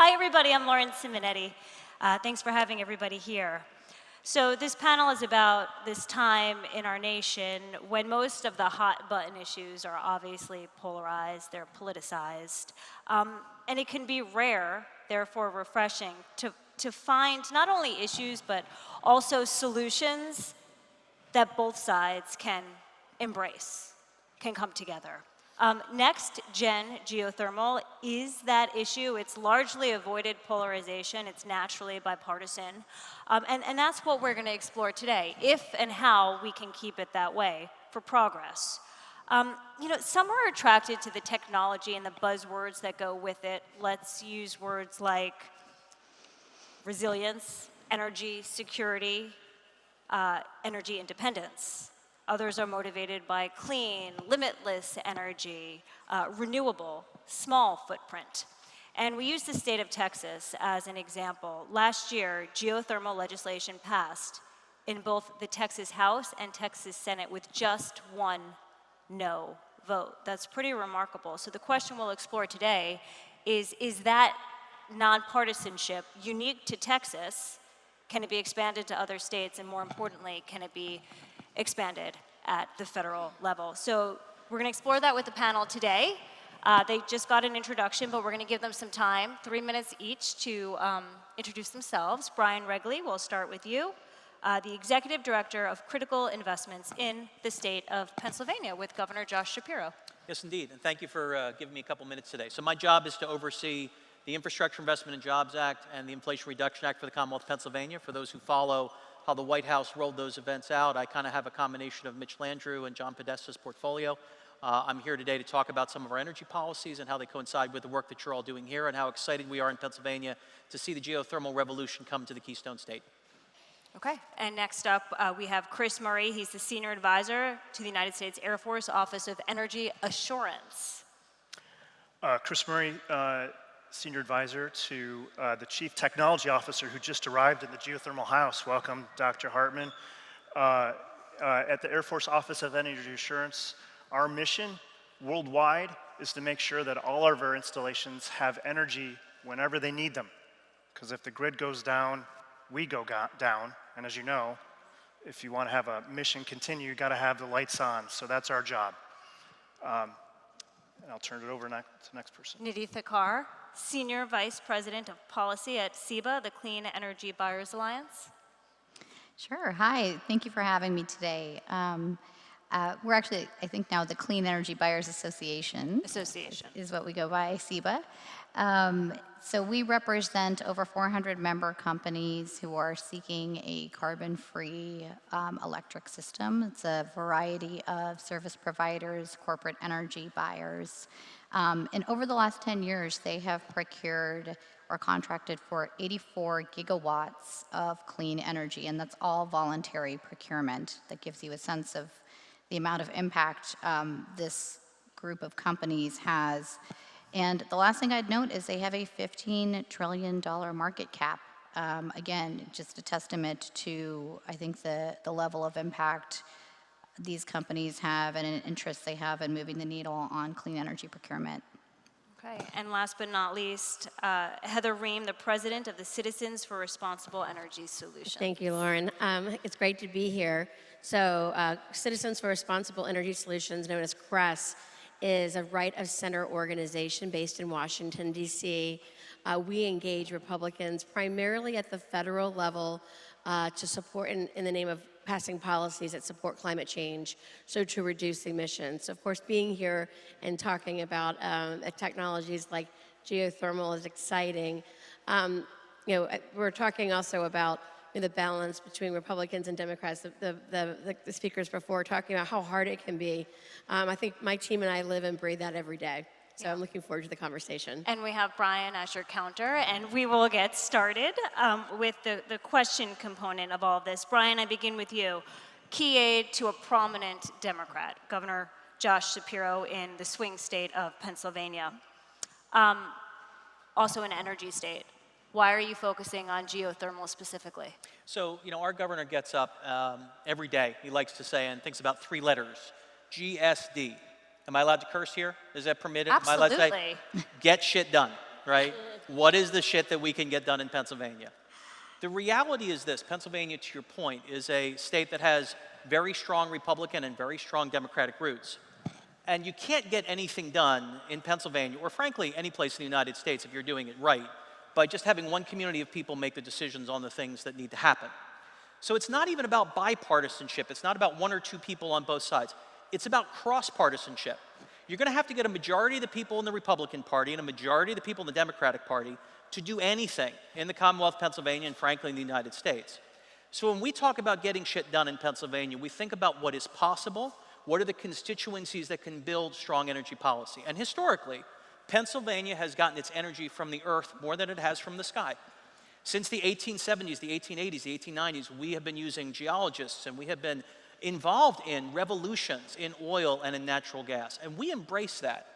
Hi, everybody. I'm Lauren Simonetti. Thanks for having everybody here. So this panel is about this time in our nation when most of the hot button issues are obviously polarized, they're politicized. And it can be rare, therefore refreshing, to find not only issues, but also solutions that both sides can embrace, can come together. Next gen geothermal is that issue. It's largely avoided polarization. It's naturally bipartisan. And that's what we're going to explore today, if and how we can keep it that way for progress. Some are attracted to the technology and the buzzwords that go with it. Let's use words like resilience, energy security, energy independence. Others are motivated by clean, limitless energy, renewable, small footprint. And we use the state of Texas as an example. Last year, geothermal legislation passed in both the Texas House and Texas Senate with just one no vote. That's pretty remarkable. So the question we'll explore today is that nonpartisanship unique to Texas? Can it be expanded to other states? And more importantly, can it be expanded at the federal level? So we're going to explore that with the panel today. They just got an introduction, but we're going to give them some time, 3 minutes each, to introduce themselves. Brian Regley, we'll start with you, the Executive Director of Critical Investments in the state of Pennsylvania with Governor Josh Shapiro. Yes, indeed, and thank you for giving me a couple minutes today. So my job is to oversee the Infrastructure Investment and Jobs Act and the Inflation Reduction Act for the Commonwealth of Pennsylvania. For those who follow how the White House rolled those events out, I kind of have a combination of Mitch Landrieu and John Podesta's portfolio. I'm here today to talk about some of our energy policies and how they coincide with the work that you're all doing here and how excited we are in Pennsylvania to see the geothermal revolution come to the Keystone State. Okay, and next up we have Chris Murray. He's the Senior Advisor to the United States Air Force Office of Energy Assurance. Chris Murray, Senior Advisor to the Chief Technology Officer who just arrived in the Geothermal House. Welcome, Dr. Hartman. At the Air Force Office of Energy Assurance, our mission worldwide is to make sure that all of our installations have energy whenever they need them. Because if the grid goes down, we go down. And as you know, if you want to have a mission continue, you got to have the lights on. So that's our job. And I'll turn it over to the next person. Nidhi Carr, Senior Vice President of Policy at CEBA, the Clean Energy Buyers Alliance. Sure. Hi. Thank you for having me today. We're actually, I think now, the Clean Energy Buyers Association. Is what we go by, CEBA. So we represent over 400 member companies who are seeking a carbon-free electric system. It's a variety of service providers, corporate energy buyers. And over the last 10 years, they have procured or contracted for 84 gigawatts of clean energy, and that's all voluntary procurement. That gives you a sense of the amount of impact this group of companies has. And the last thing I'd note is they have a $15 trillion market cap. Again, just a testament to, I think, the level of impact these companies have and an interest they have in moving the needle on clean energy procurement. Okay, and last but not least, Heather Ream, the President of the Citizens for Responsible Energy Solutions. Thank you, Lauren. It's great to be here. So Citizens for Responsible Energy Solutions, known as CRESS, is a right-of-center organization based in Washington, D.C. We engage Republicans primarily at the federal level to support, in the name of passing policies that support climate change, so to reduce emissions. So of course, being here and talking about technologies like geothermal is exciting. We're talking also about the balance between Republicans and Democrats. The speakers before talking about how hard it can be. I think my team and I live and breathe that every day. So I'm looking forward to the conversation. And we have Brian as your counter, and we will get started with the question component of all of this. Brian, I begin with you. Key aid to a prominent Democrat, Governor Josh Shapiro in the swing state of Pennsylvania, also an energy state. Why are you focusing on geothermal specifically? So, our governor gets up every day, he likes to say, and thinks about 3 letters, GSD. Am I allowed to curse here? Is that permitted? Absolutely. Am I allowed to say, get shit done? right? What is the shit that we can get done in Pennsylvania? The reality is this: Pennsylvania, to your point, is a state that has very strong Republican and very strong Democratic roots. And you can't get anything done in Pennsylvania, or frankly, any place in the United States, if you're doing it right, by just having one community of people make the decisions on the things that need to happen. So it's not even about bipartisanship. It's not about one or two people on both sides. It's about cross-partisanship. You're going to have to get a majority of the people in the Republican Party and a majority of the people in the Democratic Party to do anything in the Commonwealth of Pennsylvania and frankly in the United States. So when we talk about getting shit done in Pennsylvania, we think about what is possible, what are the constituencies that can build strong energy policy. And historically, Pennsylvania has gotten its energy from the earth more than it has from the sky. Since the 1870s, the 1880s, the 1890s, we have been using geologists and we have been involved in revolutions in oil and in natural gas, and we embrace that.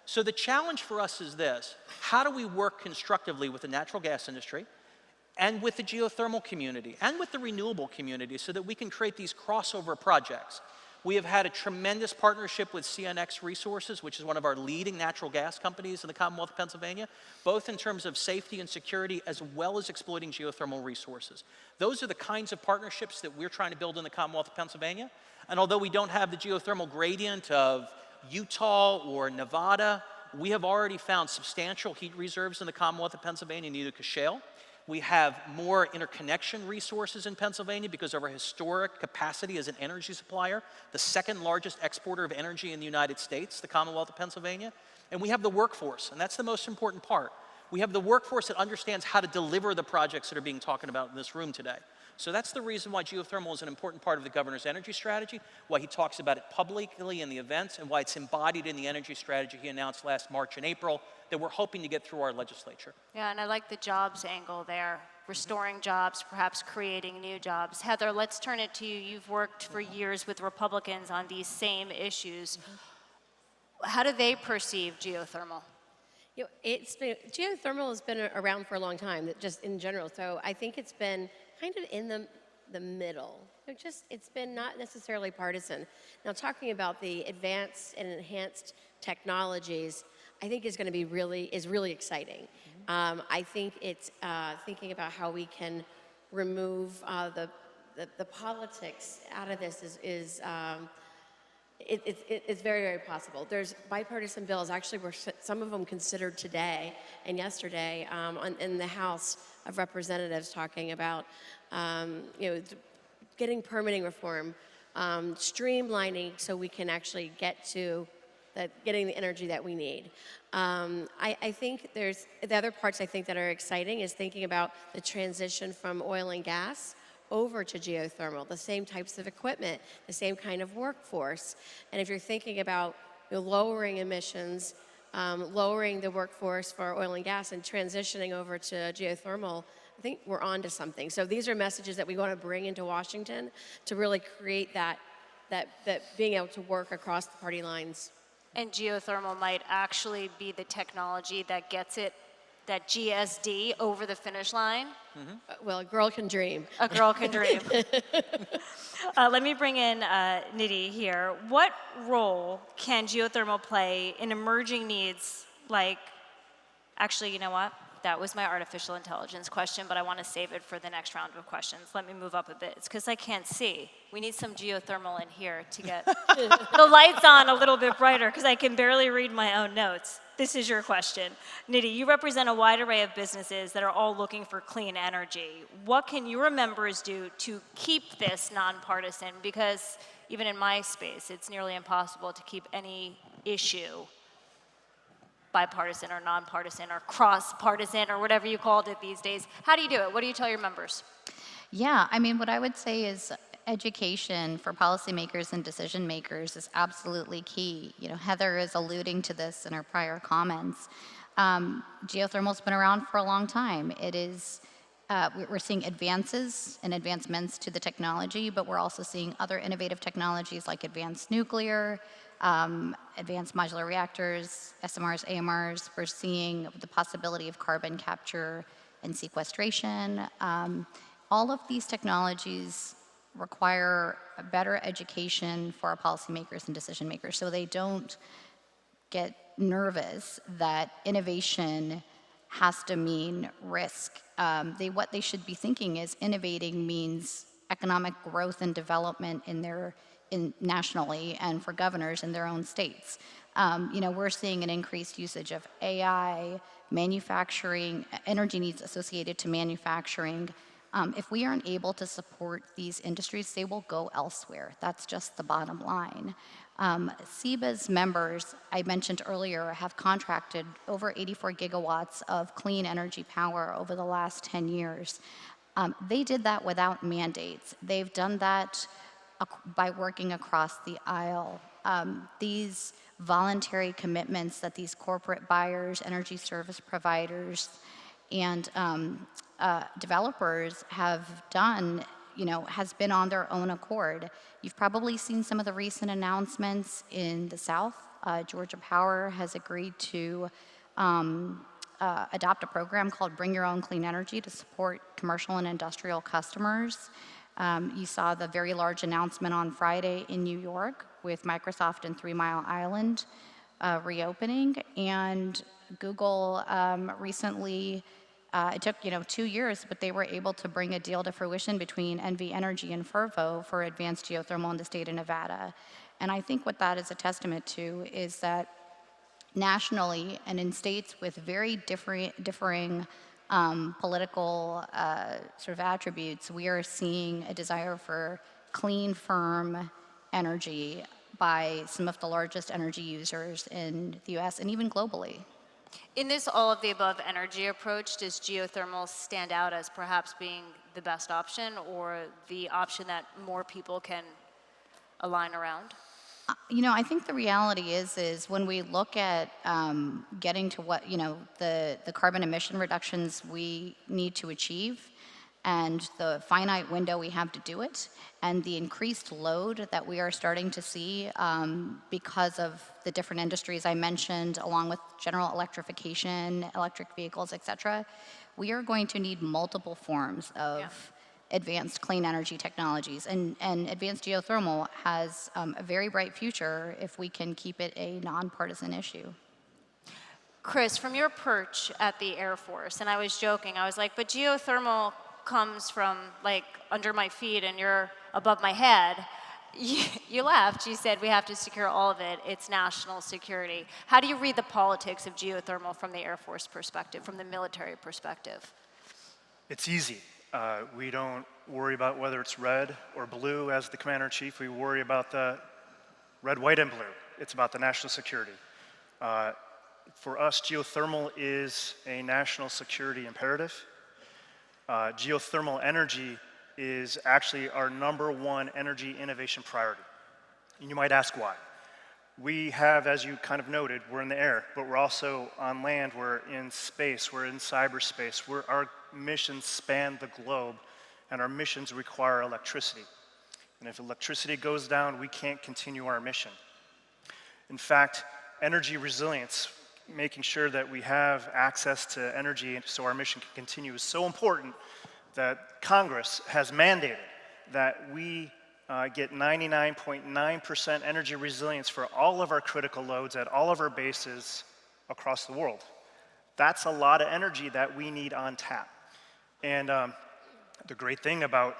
So the challenge for us is this: how do we work constructively with the natural gas industry and with the geothermal community and with the renewable community so that we can create these crossover projects? We have had a tremendous partnership with CNX Resources, which is one of our leading natural gas companies in the Commonwealth of Pennsylvania, both in terms of safety and security as well as exploiting geothermal resources. Those are the kinds of partnerships that we're trying to build in the Commonwealth of Pennsylvania. And although we don't have the geothermal gradient of Utah or Nevada, we have already found substantial heat reserves in the Commonwealth of Pennsylvania in Utica Shale. We have more interconnection resources in Pennsylvania because of our historic capacity as an energy supplier, the second largest exporter of energy in the United States, the Commonwealth of Pennsylvania. And we have the workforce, and that's the most important part. We have the workforce that understands how to deliver the projects that are being talked about in this room today. So that's the reason why geothermal is an important part of the governor's energy strategy, why he talks about it publicly in the events, and why it's embodied in the energy strategy he announced last March and April that we're hoping to get through our legislature. Yeah, and I like the jobs angle there, restoring jobs, perhaps creating new jobs. Heather, let's turn it to you. You've worked for years with Republicans on these same issues. How do they perceive geothermal? Geothermal has been around for a long time, just in general. So I think it's been kind of in the middle. It's been not necessarily partisan. Now, talking about the advanced and enhanced technologies, I think is going to be really exciting. I think it's thinking about how we can remove the politics out of this it's very, very possible. There's bipartisan bills, actually were some of them considered today and yesterday in the House of Representatives, talking about getting permitting reform, streamlining so we can actually get to getting the energy that we need. I think there's the other parts I think that are exciting is thinking about the transition from oil and gas over to geothermal, the same types of equipment, the same kind of workforce. And if you're thinking about lowering emissions, lowering the workforce for oil and gas and transitioning over to geothermal, I think we're on to something. So these are messages that we want to bring into Washington to really create that being able to work across the party lines. And geothermal might actually be the technology that gets it, that GSD, over the finish line? Well, a girl can dream. A girl can dream. Let me bring in Nidhi here. What role can geothermal play in emerging needs like, actually, you know what? That was my artificial intelligence question, but I want to save it for the next round of questions. Let me move up a bit. It's because I can't see. We need some geothermal in here to get the lights on a little bit brighter, because I can barely read my own notes. This is your question. Nidhi, you represent a wide array of businesses that are all looking for clean energy. What can your members do to keep this nonpartisan? Because even in my space, it's nearly impossible to keep any issue bipartisan or nonpartisan or cross-partisan or whatever you called it these days. How do you do it? What do you tell your members? Yeah, I mean, what I would say is education for policymakers and decision makers is absolutely key. You know, Heather is alluding to this in her prior comments. Geothermal's been around for a long time. It is, we're seeing advances and advancements to the technology, but we're also seeing other innovative technologies like advanced nuclear, advanced modular reactors, SMRs, AMRs. We're seeing the possibility of carbon capture and sequestration. All of these technologies require a better education for our policymakers and decision makers so they don't get nervous that innovation has to mean risk. What they should be thinking is innovating means economic growth and development nationally and for governors in their own states. We're seeing an increased usage of AI, manufacturing, energy needs associated to manufacturing. If we aren't able to support these industries, they will go elsewhere. That's just the bottom line. SEBA's members, I mentioned earlier, have contracted over 84 gigawatts of clean energy power over the last 10 years. They did that without mandates. They've done that by working across the aisle. These voluntary commitments that these corporate buyers, energy service providers, and developers have done, has been on their own accord. You've probably seen some of the recent announcements in the South. Georgia Power has agreed to adopt a program called Bring Your Own Clean Energy to support commercial and industrial customers. You saw the very large announcement on Friday in New York with Microsoft and 3 Mile Island reopening, and Google recently, it took 2 years, but they were able to bring a deal to fruition between NV Energy and Fervo for advanced geothermal in the state of Nevada. And I think what that is a testament to is that nationally and in states with very differing political sort of attributes, we are seeing a desire for clean, firm energy by some of the largest energy users in the US and even globally. In this all-of-the-above energy approach, does geothermal stand out as perhaps being the best option or the option that more people can align around? I think the reality is when we look at getting to what, the carbon emission reductions we need to achieve and the finite window we have to do it and the increased load that we are starting to see because of the different industries I mentioned, along with general electrification, electric vehicles, et cetera, we are going to need multiple forms of advanced clean energy technologies. And advanced geothermal has a very bright future if we can keep it a nonpartisan issue. Chris, from your perch at the Air Force, and I was joking, I was like, but geothermal comes from like under my feet and you're above my head. You laughed. You said we have to secure all of it. It's national security. How do you read the politics of geothermal from the Air Force perspective, from the military perspective? It's easy. We don't worry about whether it's red or blue as the commander-in-chief. We worry about the red, white, and blue. It's about the national security. For us, geothermal is a national security imperative. Geothermal energy is actually our #1 energy innovation priority. And you might ask why. We have, as you kind of noted, we're in the air, but we're also on land, we're in space, we're in cyberspace. Our missions span the globe, and our missions require electricity. And if electricity goes down, we can't continue our mission. In fact, energy resilience, making sure that we have access to energy so our mission can continue, is so important that Congress has mandated that we get 99.9% energy resilience for all of our critical loads at all of our bases across the world. That's a lot of energy that we need on tap. And the great thing about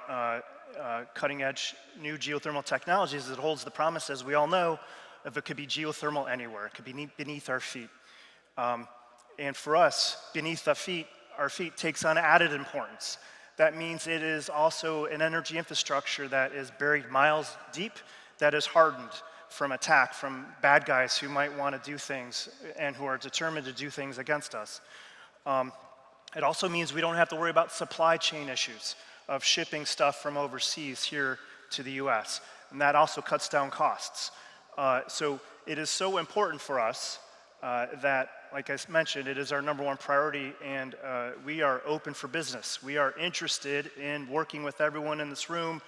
cutting-edge new geothermal technologies is it holds the promise, as we all know, of it could be geothermal anywhere. It could be beneath our feet. And for us, beneath our feet takes on added importance. That means it is also an energy infrastructure that is buried miles deep, that is hardened from attack, from bad guys who might want to do things and who are determined to do things against us. It also means we don't have to worry about supply chain issues of shipping stuff from overseas here to the US. And that also cuts down costs. So it is so important for us that, like I mentioned, it is our #1 priority, and we are open for business. We are interested in working with everyone in this room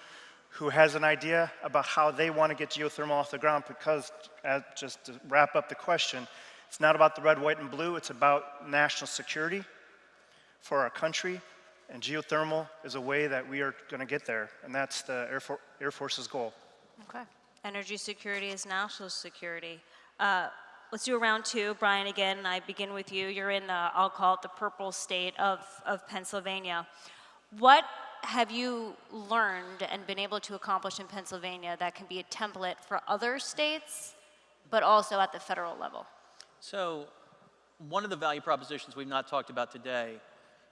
who has an idea about how they want to get geothermal off the ground, because, just to wrap up the question, it's not about the red, white, and blue, it's about national security for our country, and geothermal is a way that we are going to get there, and that's the Air Force's goal. Okay. Energy security is national security. let's do a round two. Brian, again, I begin with you. You're in the, I'll call it the purple state of Pennsylvania. What have you learned and been able to accomplish in Pennsylvania that can be a template for other states, but also at the federal level? So one of the value propositions we've not talked about today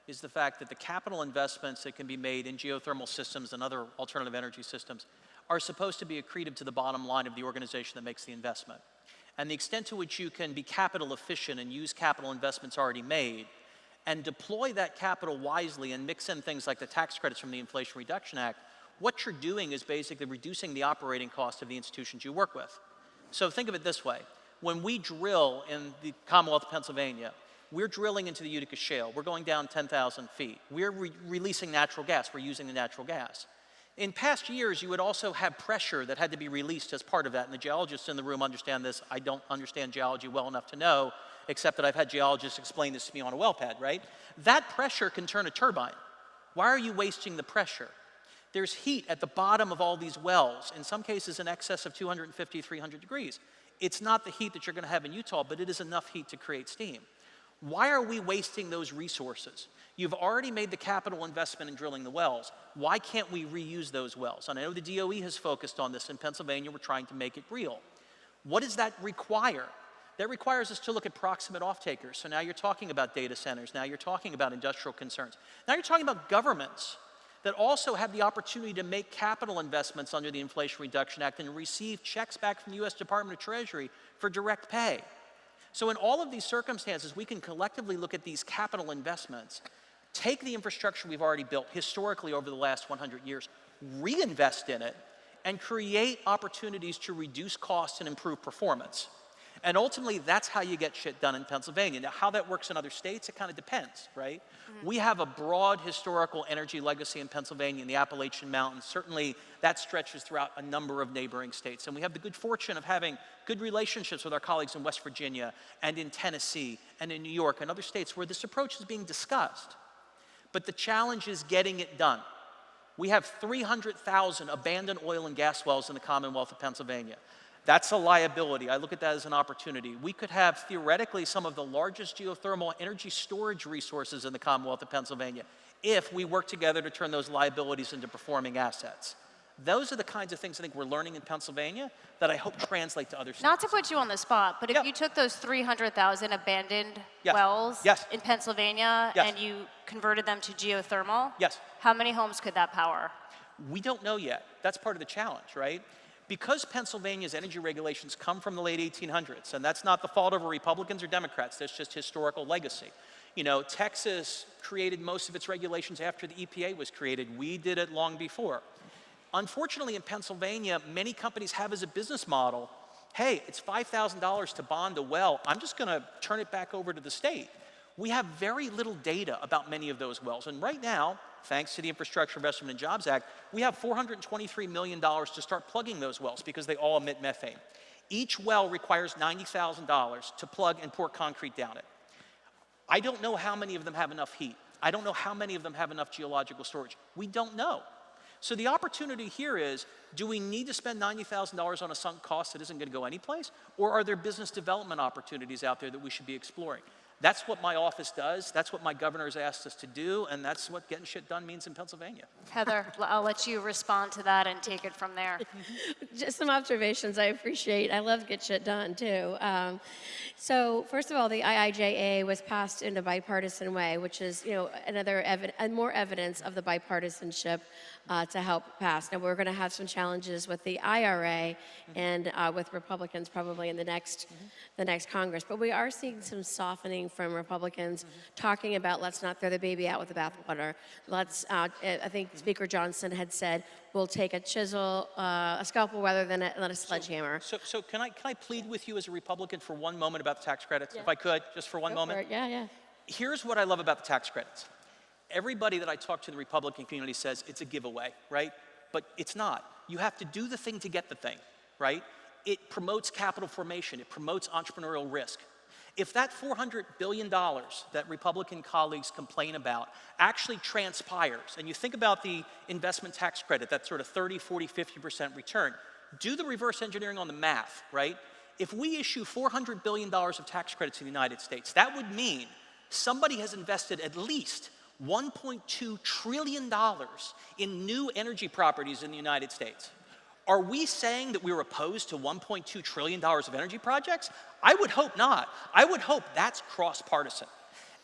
is the fact that the capital investments that can be made in geothermal systems and other alternative energy systems are supposed to be accretive to the bottom line of the organization that makes the investment. And the extent to which you can be capital efficient and use capital investments already made and deploy that capital wisely and mix in things like the tax credits from the Inflation Reduction Act, what you're doing is basically reducing the operating cost of the institutions you work with. So think of it this way. When we drill in the Commonwealth of Pennsylvania, we're drilling into the Utica Shale. We're going down 10,000 feet. We're releasing natural gas. We're using the natural gas. In past years, you would also have pressure that had to be released as part of that, and the geologists in the room understand this. I don't understand geology well enough to know, except that I've had geologists explain this to me on a well pad, right? That pressure can turn a turbine. Why are you wasting the pressure? There's heat at the bottom of all these wells, in some cases in excess of 250, 300 degrees. It's not the heat that you're going to have in Utah, but it is enough heat to create steam. Why are we wasting those resources? You've already made the capital investment in drilling the wells. Why can't we reuse those wells? And I know the DOE has focused on this. In Pennsylvania, we're trying to make it real. What does that require? That requires us to look at proximate off-takers. So now you're talking about data centers. Now you're talking about industrial concerns. Now you're talking about governments that also have the opportunity to make capital investments under the Inflation Reduction Act and receive checks back from the U.S. Department of Treasury for direct pay. So in all of these circumstances, we can collectively look at these capital investments, take the infrastructure we've already built historically over the last 100 years, reinvest in it, and create opportunities to reduce costs and improve performance. And ultimately, that's how you get shit done in Pennsylvania. Now, how that works in other states, it kind of depends, right? Mm-hmm. We have a broad historical energy legacy in Pennsylvania in the Appalachian Mountains. Certainly, that stretches throughout a number of neighboring states. And we have the good fortune of having good relationships with our colleagues in West Virginia and in Tennessee and in New York and other states where this approach is being discussed. But the challenge is getting it done. We have 300,000 abandoned oil and gas wells in the Commonwealth of Pennsylvania. That's a liability. I look at that as an opportunity. We could have theoretically some of the largest geothermal energy storage resources in the Commonwealth of Pennsylvania if we work together to turn those liabilities into performing assets. Those are the kinds of things I think we're learning in Pennsylvania that I hope translate to other states. Not to put you on the spot, but if you took those 300,000 abandoned wells in Pennsylvania and you converted them to geothermal, how many homes could that power? We don't know yet. That's part of the challenge, right? Because Pennsylvania's energy regulations come from the late 1800s, and that's not the fault of Republicans or Democrats, that's just historical legacy. You know, Texas created most of its regulations after the EPA was created. We did it long before. Unfortunately, in Pennsylvania, many companies have as a business model, hey, it's $5,000 to bond a well, I'm just gonna turn it back over to the state. We have very little data about many of those wells, and right now, thanks to the Infrastructure Investment and Jobs Act, we have $423 million to start plugging those wells because they all emit methane. Each well requires $90,000 to plug and pour concrete down it. I don't know how many of them have enough heat. I don't know how many of them have enough geological storage. We don't know. So the opportunity here is, do we need to spend $90,000 on a sunk cost that isn't going to go anyplace? Or are there business development opportunities out there that we should be exploring? That's what my office does, that's what my governor has asked us to do, and that's what getting shit done means in Pennsylvania. Heather, I'll let you respond to that and take it from there. Just some observations I appreciate. I love get shit done too. So first of all, the IIJA was passed in a bipartisan way, which is, you know, more evidence of the bipartisanship to help pass. Now we're going to have some challenges with the IRA and with Republicans probably in the next Congress, but we are seeing some softening from Republicans talking about let's not throw the baby out with the bathwater. Let's. I think Speaker Johnson had said we'll take a chisel, a scalpel rather than a sledgehammer. So can I plead with you as a Republican for one moment about the tax credits, if I could, just for one moment? Yeah. Here's what I love about the tax credits. Everybody that I talk to in the Republican community says it's a giveaway, right? But it's not. You have to do the thing to get the thing, right? It promotes capital formation. It promotes entrepreneurial risk. If that $400 billion that Republican colleagues complain about actually transpires, and you think about the investment tax credit, that sort of 30, 40, 50% return, do the reverse engineering on the math, right? If we issue $400 billion of tax credits in the United States, that would mean somebody has invested at least $1.2 trillion in new energy properties in the United States. Are we saying that we're opposed to $1.2 trillion of energy projects? I would hope not. I would hope that's cross-partisan.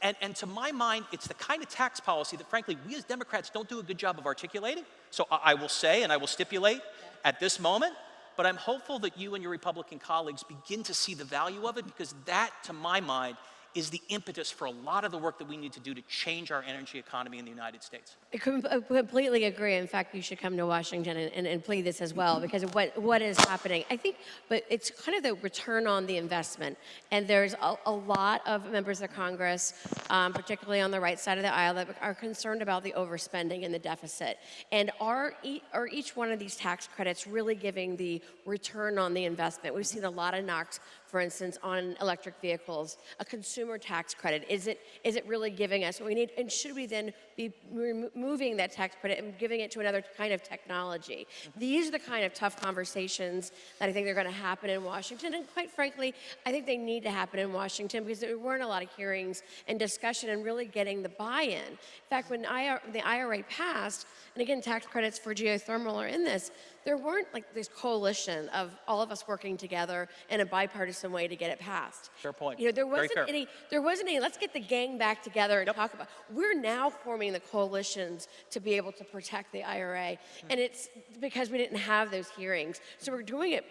And to my mind, it's the kind of tax policy that, frankly, we as Democrats don't do a good job of articulating. So I will say, and I will stipulate at this moment, but I'm hopeful that you and your Republican colleagues begin to see the value of it, because that, to my mind, is the impetus for a lot of the work that we need to do to change our energy economy in the United States. I completely agree. In fact, you should come to Washington and plead this as well, because of what is happening. I think, but it's kind of the return on the investment. And there's a lot of members of Congress, particularly on the right side of the aisle, that are concerned about the overspending and the deficit. And are each one of these tax credits really giving the return on the investment? We've seen a lot of knocks, for instance, on electric vehicles, a consumer tax credit. Is it really giving us what we need? And should we then be removing that tax credit and giving it to another kind of technology? These are the kind of tough conversations that I think are going to happen in Washington. And quite frankly, I think they need to happen in Washington, because there weren't a lot of hearings and discussion and really getting the buy-in. In fact, when the IRA passed, and again, tax credits for geothermal are in this, there weren't like this coalition of all of us working together in a bipartisan way to get it passed. Fair point. You know, there wasn't any, let's get the gang back together and talk about, we're now forming the coalitions to be able to protect the IRA. And it's because we didn't have those hearings. So we're doing it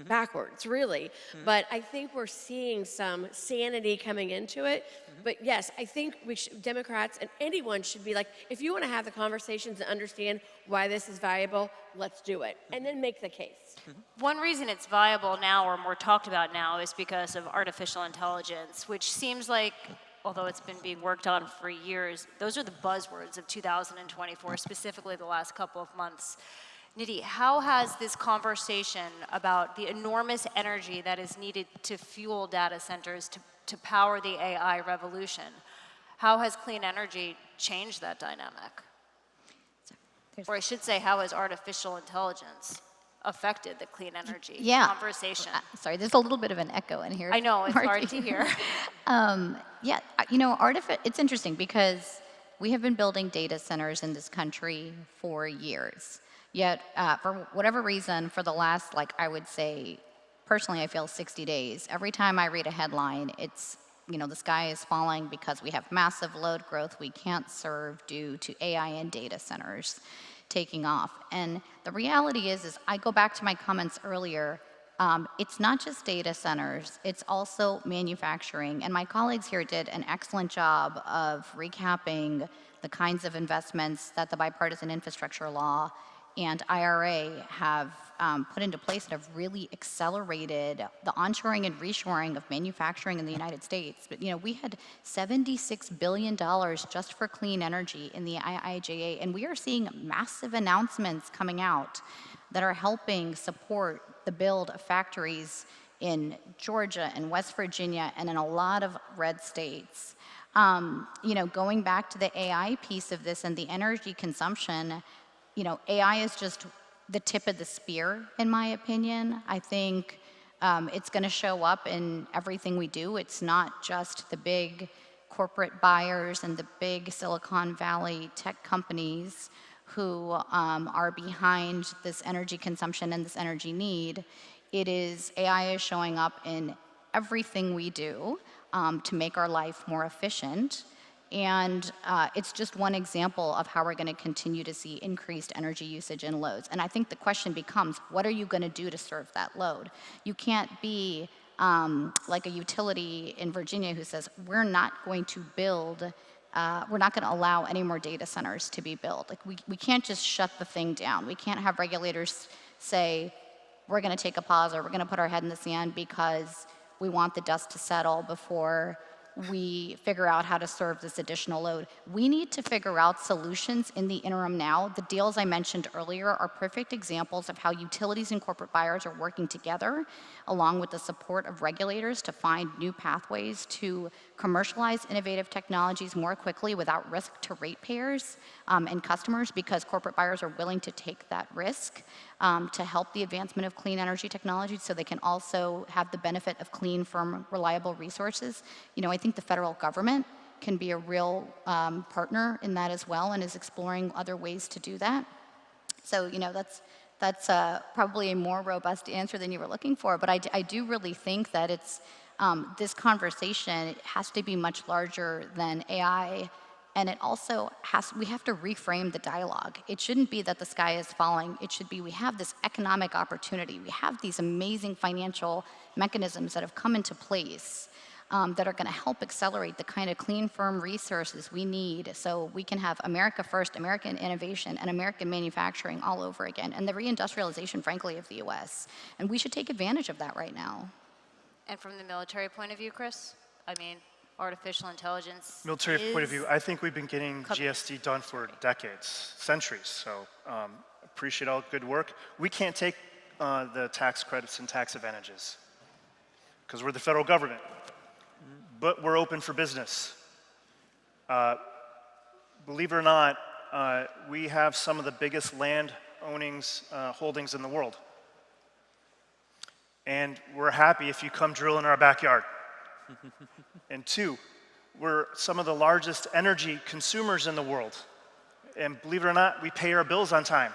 backwards, really. But I think we're seeing some sanity coming into it. But yes, I think Democrats and anyone should be like, if you want to have the conversations and understand why this is valuable, let's do it. And then make the case. One reason it's viable now, or more talked about now, is because of artificial intelligence, which seems like, although it's been being worked on for years, those are the buzzwords of 2024, specifically the last couple of months. Nidhi, how has this conversation about the enormous energy that is needed to fuel data centers, to power the AI revolution, how has clean energy changed that dynamic? Or I should say, how has artificial intelligence affected the clean energy conversation? Sorry, there's a little bit of an echo in here. I know, it's hard to hear. You know, it's interesting because we have been building data centers in this country for years. Yet, for whatever reason, for the last, I would say, personally, I feel 60 days, every time I read a headline, it's, you know, the sky is falling because we have massive load growth we can't serve due to AI and data centers taking off. And the reality is I go back to my comments earlier, it's not just data centers, it's also manufacturing. And my colleagues here did an excellent job of recapping the kinds of investments that the bipartisan infrastructure law and IRA have put into place that have really accelerated the onshoring and reshoring of manufacturing in the United States. But you know, we had $76 billion just for clean energy in the IIJA, and we are seeing massive announcements coming out that are helping support the build of factories in Georgia and West Virginia and in a lot of red states. You know, going back to the AI piece of this and the energy consumption, you know, AI is just the tip of the spear, in my opinion. I think it's going to show up in everything we do. It's not just the big corporate buyers and the big Silicon Valley tech companies who are behind this energy consumption and this energy need. AI is showing up in everything we do to make our life more efficient. And it's just one example of how we're going to continue to see increased energy usage and loads. And I think the question becomes, what are you going to do to serve that load? You can't be like a utility in Virginia who says, we're not going to build, we're not going to allow any more data centers to be built. Like we can't just shut the thing down. We can't have regulators say, we're going to take a pause or we're going to put our head in the sand because we want the dust to settle before we figure out how to serve this additional load. We need to figure out solutions in the interim now. The deals I mentioned earlier are perfect examples of how utilities and corporate buyers are working together, along with the support of regulators, to find new pathways to commercialize innovative technologies more quickly without risk to ratepayers and customers, because corporate buyers are willing to take that risk to help the advancement of clean energy technologies, so they can also have the benefit of clean, firm, reliable resources. You know, I think the federal government can be a real partner in that as well, and is exploring other ways to do that. So, you know, that's probably a more robust answer than you were looking for, but I do really think that it's, this conversation has to be much larger than AI, and it also we have to reframe the dialogue. It shouldn't be that the sky is falling. It should be, we have this economic opportunity. We have these amazing financial mechanisms that have come into place that are going to help accelerate the kind of clean, firm resources we need, so we can have America first, American innovation, and American manufacturing all over again, and the reindustrialization, frankly, of the US. And we should take advantage of that right now. And from the military point of view, Chris, I mean, artificial intelligence. Military point of view, I think we've been getting GSD done for decades, centuries. So appreciate all good work. We can't take the tax credits and tax advantages because we're the federal government, but we're open for business. Believe it or not, we have some of the biggest land holdings in the world. And we're happy if you come drill in our backyard. And two, we're some of the largest energy consumers in the world. And believe it or not, we pay our bills on time.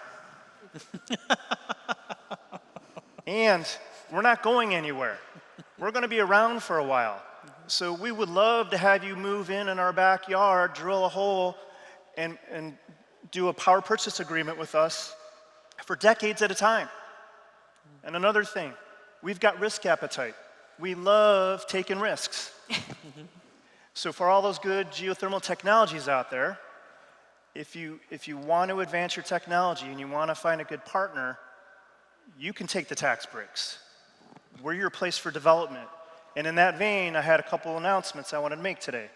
And we're not going anywhere. We're going to be around for a while. So we would love to have you move in our backyard, drill a hole, and do a power purchase agreement with us for decades at a time. And another thing, we've got risk appetite. We love taking risks. So for all those good geothermal technologies out there, if you want to advance your technology and you want to find a good partner, you can take the tax breaks. We're your place for development. And in that vein, I had a couple announcements I wanted to make today.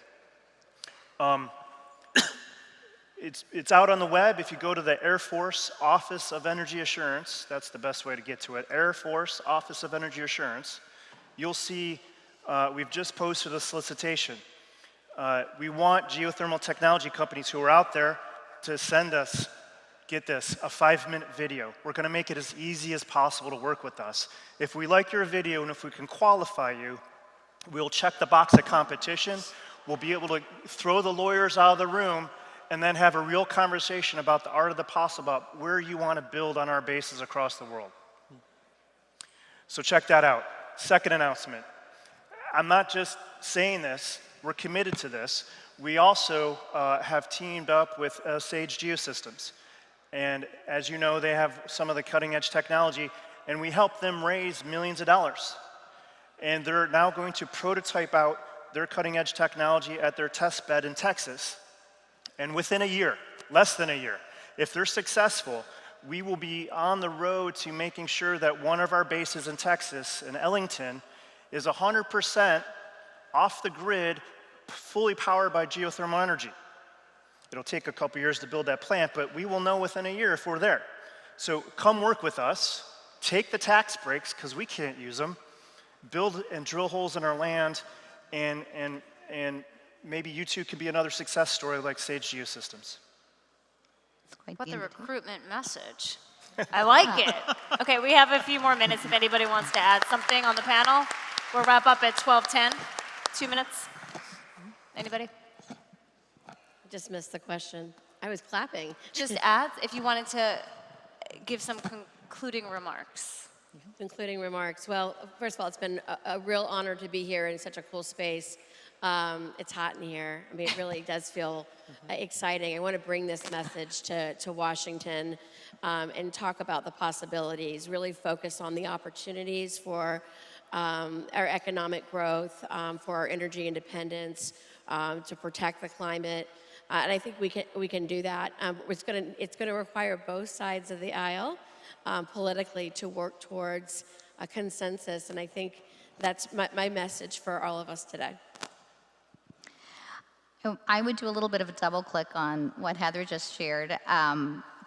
It's out on the web. If you go to the Air Force Office of Energy Assurance, that's the best way to get to it, Air Force Office of Energy Assurance, you'll see we've just posted a solicitation. We want geothermal technology companies who are out there to send us, get this, a 5-minute video. We're going to make it as easy as possible to work with us. If we like your video and if we can qualify you, we'll check the box of competition. We'll be able to throw the lawyers out of the room and then have a real conversation about the art of the possible, about where you want to build on our bases across the world. So check that out. Second announcement. I'm not just saying this, we're committed to this. We also have teamed up with Sage Geosystems. And as you know, they have some of the cutting edge technology, and we help them raise millions of dollars. And they're now going to prototype out their cutting edge technology at their test bed in Texas. And within a year, less than a year, if they're successful, we will be on the road to making sure that one of our bases in Texas, in Ellington, is 100% off the grid, fully powered by geothermal energy. It'll take a couple years to build that plant, but we will know within a year if we're there. So come work with us, take the tax breaks, because we can't use them, build and drill holes in our land, and maybe you two can be another success story like Sage Geosystems. What the recruitment message. I like it. Okay, we have a few more minutes if anybody wants to add something on the panel. We'll wrap up at 12:10. 2 minutes. Anybody? I just missed the question. I was clapping. Just add if you wanted to give some concluding remarks. Concluding remarks. Well, first of all, it's been a real honor to be here in such a cool space. It's hot in here. I mean, it really does feel exciting. I want to bring this message to Washington and talk about the possibilities, really focus on the opportunities for our economic growth, for our energy independence, to protect the climate. And I think we can do that. It's going to require both sides of the aisle politically to work towards a consensus. And I think that's my message for all of us today. I would do a little bit of a double click on what Heather just shared,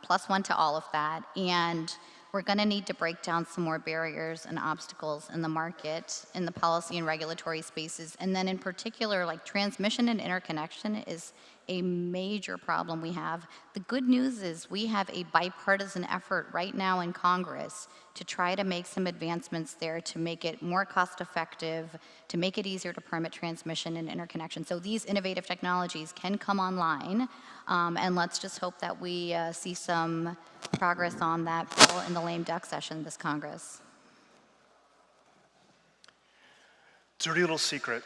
plus one to all of that. And we're going to need to break down some more barriers and obstacles in the market, in the policy and regulatory spaces. And then in particular, like transmission and interconnection is a major problem we have. The good news is we have a bipartisan effort right now in Congress to try to make some advancements there to make it more cost effective, to make it easier to permit transmission and interconnection. So these innovative technologies can come online, and let's just hope that we see some progress on that bill in the lame duck session this Congress. Dirty little secret.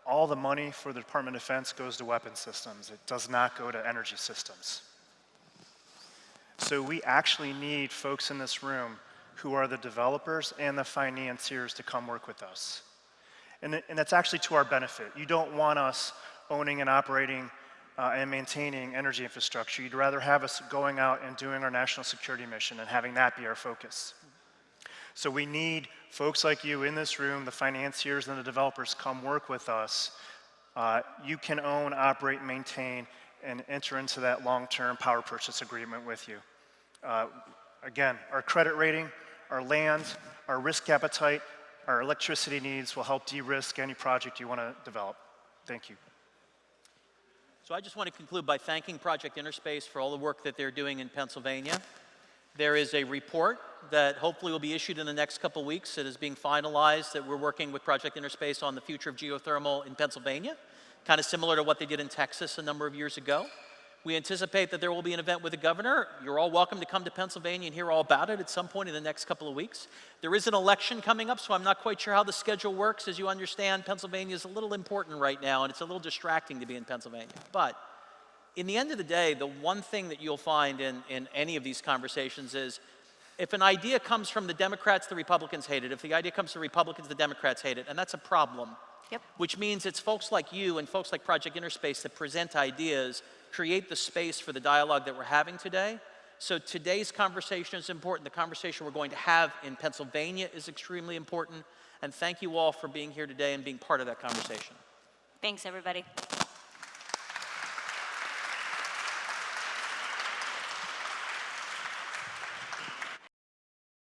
All the money for the Department of Defense goes to weapons systems. It does not go to energy systems. So we actually need folks in this room who are the developers and the financiers to come work with us. And that's actually to our benefit. You don't want us owning and operating and maintaining energy infrastructure. You'd rather have us going out and doing our national security mission and having that be our focus. So we need folks like you in this room, the financiers and the developers, come work with us. You can own, operate, maintain, and enter into that long-term power purchase agreement with you. Again, our credit rating, our land, our risk appetite, our electricity needs will help de-risk any project you want to develop. Thank you. So I just want to conclude by thanking Project Interspace for all the work that they're doing in Pennsylvania. There is a report that hopefully will be issued in the next couple weeks. It is being finalized that we're working with Project Interspace on the future of geothermal in Pennsylvania, kind of similar to what they did in Texas a number of years ago. We anticipate that there will be an event with the governor. You're all welcome to come to Pennsylvania and hear all about it at some point in the next couple of weeks. There is an election coming up, so I'm not quite sure how the schedule works. As you understand, Pennsylvania is a little important right now, and it's a little distracting to be in Pennsylvania. But in the end of the day, the one thing that you'll find in any of these conversations is if an idea comes from the Democrats, the Republicans hate it. If the idea comes from the Republicans, the Democrats hate it, and that's a problem. Yep. Which means it's folks like you and folks like Project Interspace that present ideas, create the space for the dialogue that we're having today. So today's conversation is important. The conversation we're going to have in Pennsylvania is extremely important. And thank you all for being here today and being part of that conversation. Thanks, everybody.